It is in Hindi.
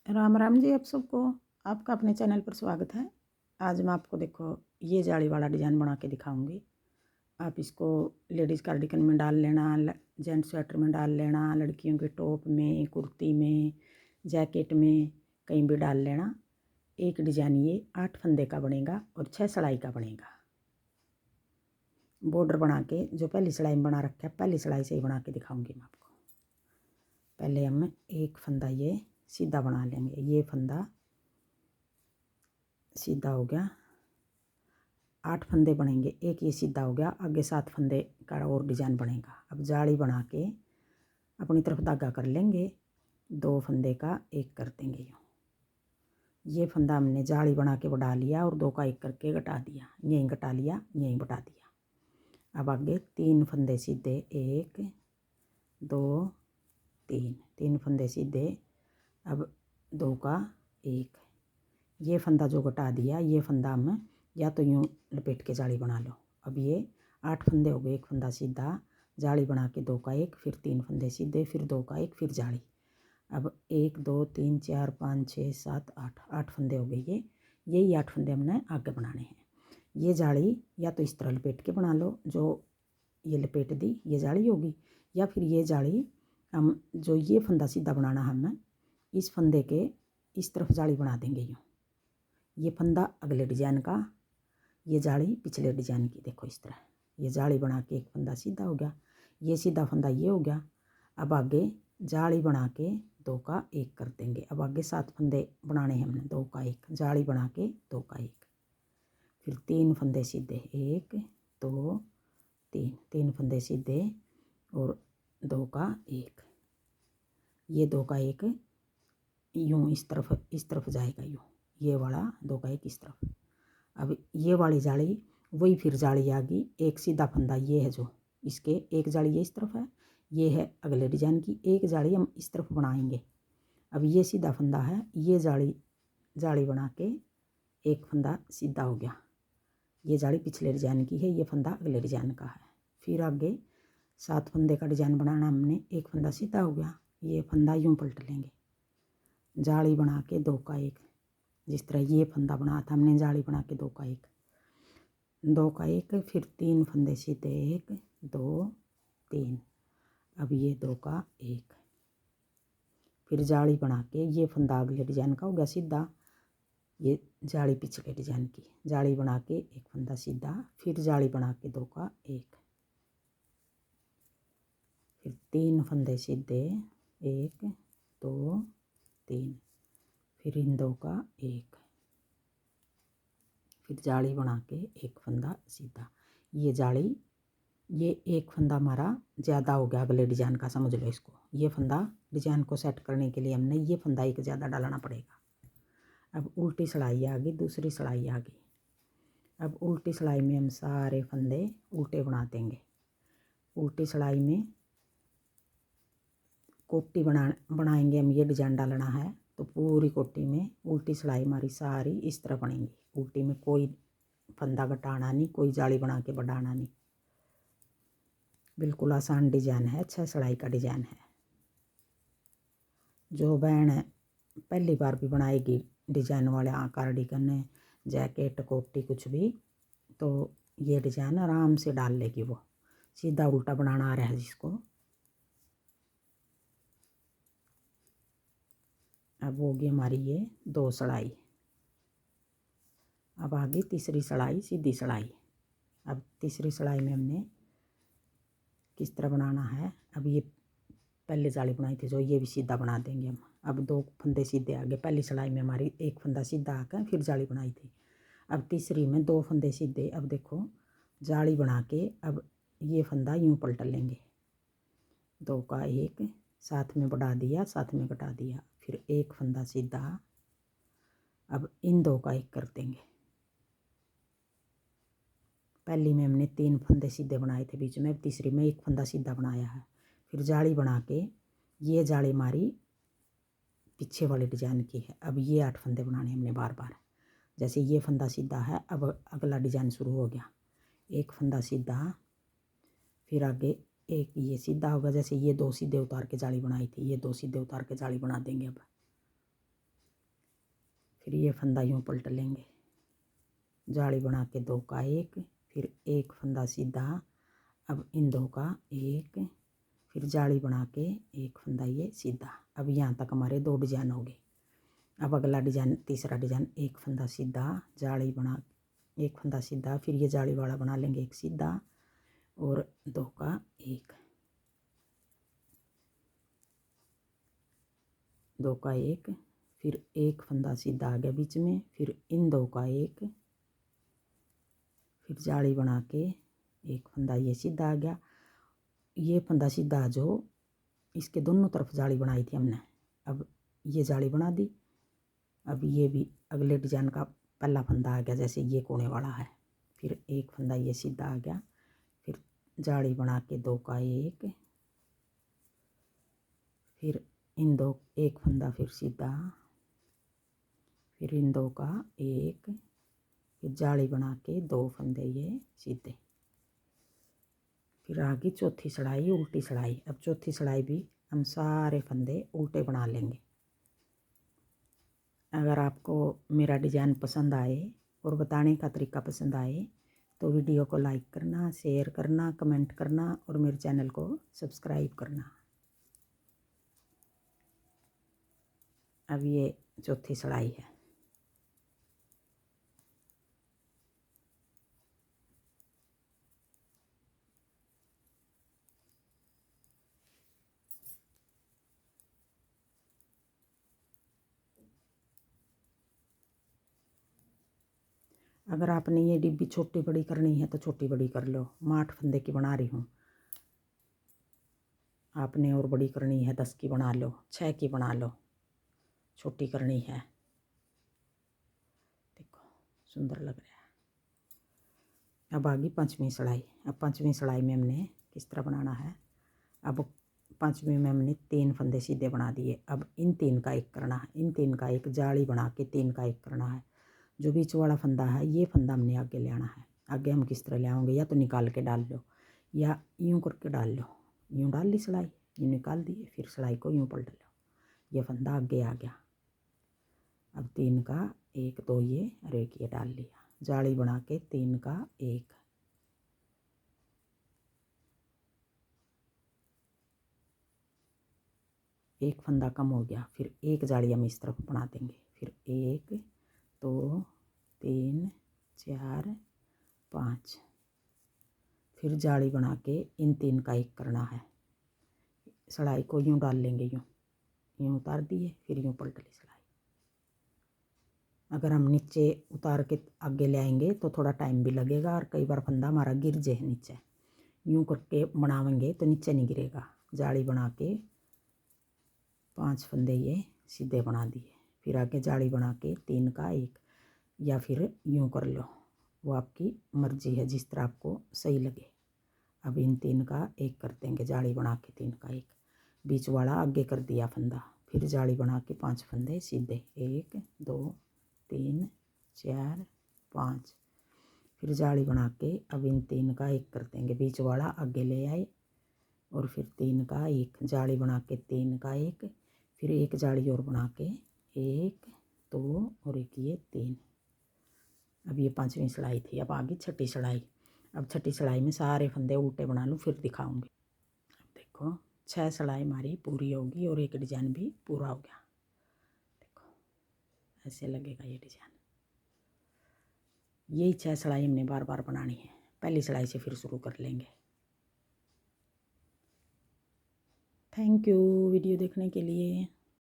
राम राम जी आप सबको। आपका अपने चैनल पर स्वागत है। आज मैं आपको देखो ये जाली वाला डिज़ाइन बना के दिखाऊंगी। आप इसको लेडीज़ कार्डिगन में डाल लेना, जेंट्स स्वेटर में डाल लेना, लड़कियों के टॉप में, कुर्ती में, जैकेट में, कहीं भी डाल लेना। एक डिज़ाइन ये 8 फंदे का बनेगा और 6 सिलाई का बनेगा। बॉर्डर बना के जो पहली सिलाई में बना रखा है, पहली सिलाई से ही बना के दिखाऊंगी मैं आपको। पहले हम एक फंदा ये सीधा बना लेंगे। ये फंदा सीधा हो गया, 8 फंदे बनेंगे। एक ये सीधा हो गया, आगे 7 फंदे का और डिज़ाइन बनेगा। अब जाली बना के अपनी तरफ धागा कर लेंगे, 2 फंदे का एक कर देंगे। यूँ ये फंदा हमने जाली बना के बढ़ा लिया और 2 का एक करके घटा दिया, यहीं घटा लिया, यहीं बढ़ा दिया। अब आगे 3 फंदे सीधे, 1 2 3 फंदे सीधे। अब 2 का एक, ये फंदा जो घटा दिया, ये फंदा हम या तो यूँ लपेट के जाली बना लो। अब ये 8 फंदे हो गए, एक फंदा सीधा, जाली बना के 2 का एक, फिर 3 फंदे सीधे, फिर 2 का एक, फिर जाली। अब 1 2 3 4 5 6 7 8 फंदे हो गए। यही 8 फंदे हमने आगे बनाने हैं। ये जाली या तो इस तरह लपेट के बना लो, जो ये लपेट दी ये जाली होगी, या फिर ये जाली हम जो ये फंदा सीधा बनाना, हम इस फंदे के इस तरफ जाली बना देंगे। यूँ ये फंदा अगले डिजाइन का, ये जाली पिछले डिजाइन की। देखो इस तरह ये जाली बना के एक फंदा सीधा हो गया, ये सीधा फंदा ये हो गया। अब आगे जाली बना के 2 का एक कर देंगे। अब आगे 7 फंदे बनाने हैं हमने, 2 का एक, जाली बना के 2 का एक, फिर 3 फंदे सीधे, 1 2 3 फंदे सीधे और 2 का एक। ये 2 का एक यूँ इस तरफ जाएगा, यूँ ये वाला 2 का एक इस तरफ। अब ये वाली जाली वही फिर जाली आ गई, एक सीधा फंदा ये है जो इसके, एक जाली ये इस तरफ है, ये है अगले डिजाइन की, एक जाली हम इस तरफ बनाएंगे। अब ये सीधा फंदा है, ये जाली बना के एक फंदा सीधा हो गया, ये जाली पिछले डिजाइन की है, ये फंदा अगले डिजाइन का है। फिर आगे 7 फंदे का डिजाइन बनाना हमने, एक फंदा सीधा हो गया, ये फंदा यूँ पलट लेंगे, जाली बना के 2 का एक, जिस तरह ये फंदा बनाया था हमने, जाली बना के 2 का एक, 2 का एक, फिर 3 फंदे सीधे, 1 2 3। अब ये 2 का एक, फिर जाली बना के ये फंदा अगले डिजाइन का हो गया सीधा, ये जाली पिछले डिजाइन की, जाली बना के एक फंदा सीधा, फिर जाली बना के 2 का एक, फिर 3 फंदे सीधे, 1 2 3, फिर इन 2 का एक, फिर जाली बना के एक फंदा सीधा। ये जाली, ये एक फंदा हमारा ज़्यादा हो गया अगले डिजाइन का, समझ लो इसको। ये फंदा डिजाइन को सेट करने के लिए हमने ये फंदा एक ज़्यादा डालना पड़ेगा। अब उल्टी सिलाई आ गई, दूसरी सिलाई आ गई। अब उल्टी सिलाई में हम सारे फंदे उल्टे बना देंगे। उल्टी सिलाई में कोटी बनाएंगे हम, ये डिजाइन डालना है तो पूरी कोटी में उल्टी सिलाई हमारी सारी इस तरह बनेंगी। उल्टी में कोई फंदा घटाना नहीं, कोई जाली बना के बढ़ाना नहीं। बिल्कुल आसान डिजाइन है, 6 सिलाई का डिजाइन है। जो बहन पहली बार भी बनाएगी डिजाइन वाले कार्डिगन, जैकेट, कोटी कुछ भी, तो ये डिजाइन आराम से डाल लेगी वो। सीधा उल्टा बनाना आ रहा है जिसको। अब होगी हमारी ये 2 सिलाई। अब आगे तीसरी सिलाई, सीधी सिलाई। अब तीसरी सिलाई में हमने किस तरह बनाना है, अब ये पहले जाली बनाई थी जो, ये भी सीधा बना देंगे हम। अब 2 फंदे सीधे आगे, पहली सिलाई में हमारी एक फंदा सीधा आकर फिर जाली बनाई थी। अब तीसरी में 2 फंदे सीधे। अब देखो जाली बना के अब ये फंदा यूँ पलट लेंगे, 2 का एक, साथ में बढ़ा दिया, साथ में घटा दिया, फिर एक फंदा सीधा। अब इन 2 का एक कर देंगे। पहली में हमने 3 फंदे सीधे बनाए थे बीच में, अब तीसरी में एक फंदा सीधा बनाया है। फिर जाली बना के, ये जाली हमारी पीछे वाले डिजाइन की है। अब ये 8 फंदे बनाने हमने बार बार। जैसे ये फंदा सीधा है, अब अगला डिजाइन शुरू हो गया, एक फंदा सीधा, फिर आगे एक ये सीधा होगा। जैसे ये 2 सीधे उतार के जाली बनाई थी, ये 2 सीधे उतार के जाली बना देंगे। अब फिर ये फंदा यूँ पलट लेंगे, जाली बना के 2 का 1, फिर एक फंदा सीधा, अब इन 2 का 1, फिर जाली बना के एक फंदा ये सीधा। अब यहाँ तक हमारे 2 डिजाइन हो गए। अब अगला डिजाइन, तीसरा डिजाइन, एक फंदा सीधा, जाली बना, एक फंदा सीधा, फिर ये जाली वाला बना लेंगे एक सीधा और 2 का 1, 2 का 1, फिर एक फंदा सीधा आ गया बीच में, फिर इन 2 का 1, फिर जाली बना के एक फंदा ये सीधा आ गया। ये फंदा सीधा जो इसके दोनों तरफ जाली बनाई थी हमने, अब ये जाली बना दी। अब ये भी अगले डिजाइन का पहला फंदा आ गया, जैसे ये कोने वाला है, फिर एक फंदा ये सीधा आ गया, फिर जाली बना के 2 का 1, फिर इन 2, एक फंदा फिर सीधा, फिर इन 2 का 1, फिर जाली बना के 2 फंदे ये सीधे। फिर आगे चौथी चढ़ाई, उल्टी चढ़ाई। अब चौथी चढ़ाई भी हम सारे फंदे उल्टे बना लेंगे। अगर आपको मेरा डिज़ाइन पसंद आए और बताने का तरीका पसंद आए तो वीडियो को लाइक करना, शेयर करना, कमेंट करना और मेरे चैनल को सब्सक्राइब करना। अब ये चौथी चढ़ाई है। अगर आपने ये डिब्बी छोटी बड़ी करनी है तो छोटी बड़ी कर लो। मैं 8 फंदे की बना रही हूँ, आपने और बड़ी करनी है 10 की बना लो, 6 की बना लो, छोटी करनी है। देखो सुंदर लग रहा है। अब आगे पांचवी चढ़ाई। अब पांचवी चढ़ाई में हमने किस तरह बनाना है। अब पांचवी में हमने 3 फंदे सीधे बना दिए। अब इन 3 का 1 करना है, इन 3 का 1, जाली बना के 3 का 1 करना है। जो बीच वाला फंदा है ये फंदा हमने आगे ले आना है। आगे हम किस तरह ले आएंगे, या तो निकाल के डाल लो या यूँ करके डाल लो। यूँ डाल ली सिलाई, यूँ निकाल दी, फिर सिलाई को यूँ पलट लो, ये फंदा आगे आ गया। अब 3 का 1, 2 ये और 1 ये डाल लिया, जाली बना के 3 का 1, एक फंदा कम हो गया, फिर एक जाली हम इस तरफ बना देंगे। फिर 1, 2, 3, 4, 5, फिर जाली बना के इन 3 का 1 करना है। सिलाई को यूँ डाल लेंगे, यूँ उतार दिए, फिर यूँ पलट ली सिलाई। अगर हम नीचे उतार के आगे ले आएंगे तो थोड़ा टाइम भी लगेगा और कई बार फंदा हमारा गिर जाए नीचे। यूँ करके बनावेंगे तो नीचे नहीं गिरेगा। जाली बना के 5 फंदे ये सीधे बना दिए, फिर आगे जाली बना के 3 का 1, या फिर यूँ कर लो, वो आपकी मर्जी है जिस तरह आपको सही लगे। अब इन 3 का 1 कर देंगे, जाली बना के 3 का 1, बीच वाला आगे कर दिया फंदा, फिर जाली बना के 5 फंदे सीधे, 1, 2, 3, 4, 5, फिर जाली बना के अब इन 3 का 1 कर देंगे, बीच वाला आगे ले आए और फिर 3 का 1, जाली बना के 3 का 1, फिर एक जाली और बना के 1, 2 और 1 ये 3। अब ये पांचवी सिलाई थी। अब आगे छठी सिलाई। अब छठी सिलाई में सारे फंदे उल्टे बना लूँ, फिर दिखाऊंगी। अब देखो 6 सिलाई हमारी पूरी होगी और एक डिजाइन भी पूरा हो गया। देखो ऐसे लगेगा ये डिजाइन। यही 6 सिलाई हमने बार बार बनानी है। पहली सिलाई से फिर शुरू कर लेंगे। थैंक यू वीडियो देखने के लिए।